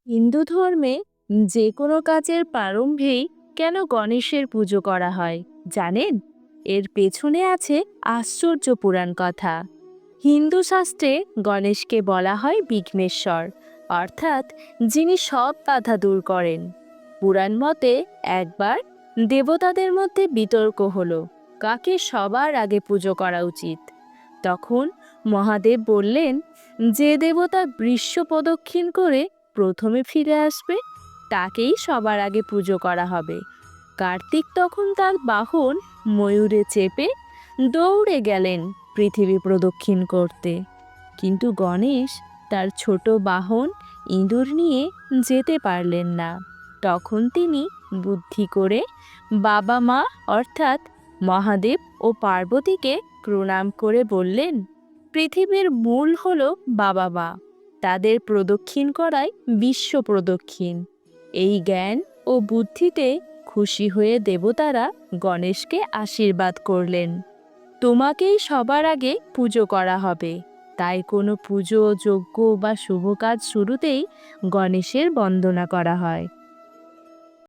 হিন্দু ধর্মে যে কোনো কাজের প্রারম্ভেই কেন গণেশের পুজো করা হয় জানেন? এর পেছনে আছে আশ্চর্য পুরাণ কথা। হিন্দু শাস্ত্রে গণেশকে বলা হয় বিঘ্নেশ্বর, অর্থাৎ যিনি সব বাধা দূর করেন। পুরাণ মতে একবার দেবতাদের মধ্যে বিতর্ক হলো কাকে সবার আগে পুজো করা উচিত। তখন মহাদেব বললেন, যে দেবতা বৃষ প্রদক্ষিণ করে প্রথমে ফিরে আসবে তাকেই সবার আগে পুজো করা হবে। কার্তিক তখন তার বাহন ময়ূরে চেপে দৌড়ে গেলেন পৃথিবী প্রদক্ষিণ করতে, কিন্তু গণেশ তার ছোট বাহন ইঁদুর নিয়ে যেতে পারলেন না। তখন তিনি বুদ্ধি করে বাবা মা অর্থাৎ মহাদেব ও পার্বতীকে প্রণাম করে বললেন, পৃথিবীর মূল হলো বাবা মা, তাদের প্রদক্ষিণ করাই বিশ্ব প্রদক্ষিণ। এই জ্ঞান ও বুদ্ধিতে খুশি হয়ে দেবতারা গণেশকে আশীর্বাদ করলেন, তোমাকেই সবার আগে পুজো করা হবে। তাই কোনো পুজো যজ্ঞ বা শুভ কাজ শুরুতেই গণেশের বন্দনা করা হয়।